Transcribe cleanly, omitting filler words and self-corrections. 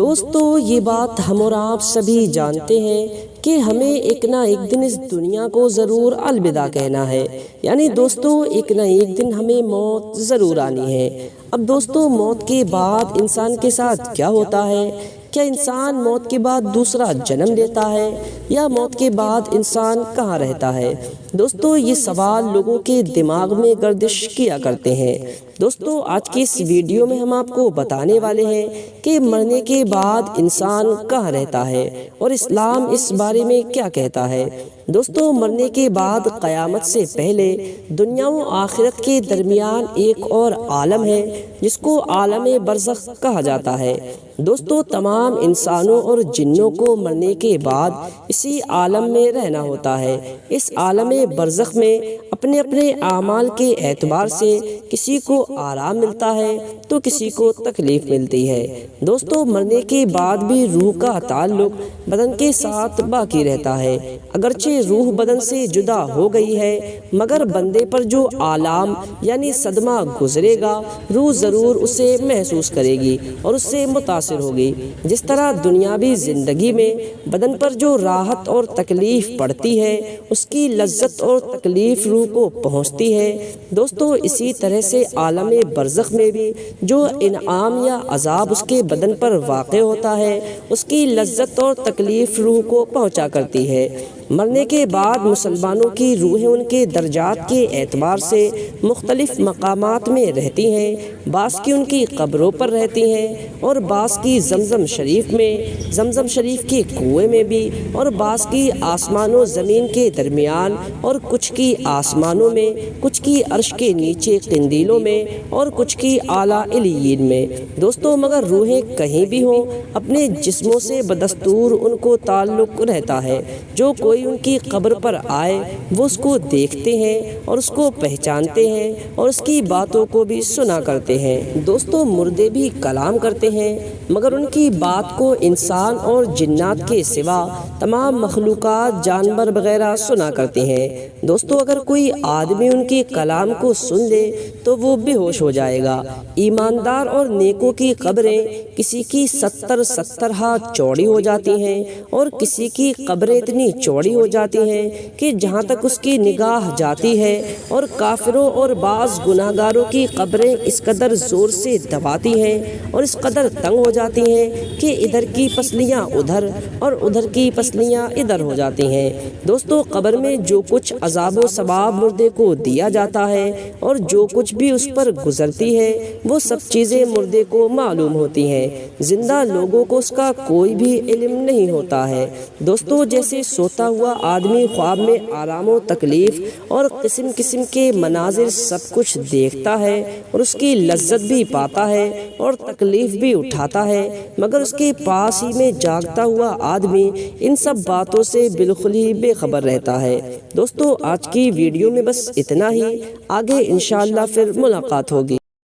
دوستو یہ بات ہم اور آپ سبھی جانتے ہیں کہ ہمیں ایک نہ ایک دن اس دنیا کو ضرور الوداع کہنا ہے، یعنی دوستو ایک نہ ایک دن ہمیں موت ضرور آنی ہے۔ اب دوستو موت کے بعد انسان کے ساتھ کیا ہوتا ہے؟ کیا انسان موت کے بعد دوسرا جنم لیتا ہے یا موت کے بعد انسان کہاں رہتا ہے؟ دوستو یہ سوال لوگوں کے دماغ میں گردش کیا کرتے ہیں۔ دوستو آج کے اس ویڈیو میں ہم آپ کو بتانے والے ہیں کہ مرنے کے بعد انسان کہاں رہتا ہے اور اسلام اس بارے میں کیا کہتا ہے۔ دوستو مرنے کے بعد قیامت سے پہلے دنیا و آخرت کے درمیان ایک اور عالم ہے جس کو عالم برزخ کہا جاتا ہے۔ دوستو تمام انسانوں اور جنوں کو مرنے کے بعد اسی عالم میں رہنا ہوتا ہے۔ اس عالم برزخ میں اپنے اپنے اعمال کے اعتبار سے کسی کو آرام ملتا ہے تو کسی کو تکلیف ملتی ہے۔ دوستو مرنے کے بعد بھی روح کا تعلق بدن کے ساتھ باقی رہتا ہے۔ اگرچہ روح بدن سے جدا ہو گئی ہے مگر بندے پر جو آلام یعنی صدمہ گزرے گا روح ضرور اسے محسوس کرے گی اور اس سے متاثر ہوگی۔ جس طرح دنیاوی زندگی میں بدن پر جو راحت اور تکلیف پڑتی ہے اس کی لذت اور تکلیف روح کو پہنچتی ہے، دوستو اسی طرح سے عالم برزخ میں بھی جو انعام یا عذاب اس کے بدن پر واقع ہوتا ہے اس کی لذت اور تکلیف روح کو پہنچا کرتی ہے۔ مرنے کے بعد مسلمانوں کی روحیں ان کے درجات کے اعتبار سے مختلف مقامات میں رہتی ہیں۔ بعض کی ان کی قبروں پر رہتی ہیں اور بعض کی زمزم شریف میں، زمزم شریف کے کنویں میں بھی، اور بعض کی آسمان و زمین کے درمیان، اور کچھ کی آسمانوں میں، کچھ کی عرش کے نیچے قندیلوں میں، اور کچھ کی اعلیٰ علیین میں۔ دوستو مگر روحیں کہیں بھی ہوں اپنے جسموں سے بدستور ان کو تعلق رہتا ہے۔ جو کوئی ان کی قبر پر آئے وہ اس کو دیکھتے ہیں اور اس کو پہچانتے ہیں اور اس کی باتوں کو بھی سنا کرتے ہیں۔ دوستو مردے بھی کلام کرتے ہیں مگر ان کی بات کو انسان اور جنات کے سوا تمام مخلوقات جانور وغیرہ سنا کرتے ہیں۔ دوستو اگر کوئی آدمی ان کے کلام کو سن لے تو وہ بے ہوش ہو جائے گا۔ ایماندار اور نیکوں کی قبریں کسی کی 70 ہاتھ چوڑی ہو جاتی ہیں اور کسی کی قبریں اتنی چوڑی ہو جاتی ہیں کہ جہاں تک اس کی نگاہ جاتی ہے، اور کافروں اور بعض گناہ گاروں کی قبریں اس قدر زور سے دباتی ہیں اور اس قدر تنگ ہو جاتی ہیں کہ ادھر کی پسلیاں ادھر اور ادھر کی پسلیاں ادھر ہو جاتی ہیں۔ دوستو قبر میں جو کچھ عذاب و ثواب مردے کو دیا جاتا ہے اور جو کچھ بھی اس پر گزرتی ہے وہ سب چیزیں مردے کو معلوم ہوتی ہیں، زندہ لوگوں کو اس کا کوئی بھی علم نہیں ہوتا ہے۔ دوستو جیسے سوتا ہوا آدمی خواب میں آرام و تکلیف اور قسم قسم کے مناظر سب کچھ دیکھتا ہے اور اس کی لذت بھی پاتا ہے اور تکلیف بھی اٹھاتا ہے، مگر اس کے پاس ہی میں جاگتا ہوا آدمی ان سب باتوں سے بالکل ہی بے خبر رہتا ہے۔ دوستو آج کی ویڈیو میں بس اتنا ہی، آگے انشاءاللہ پھر ملاقات ہوگی۔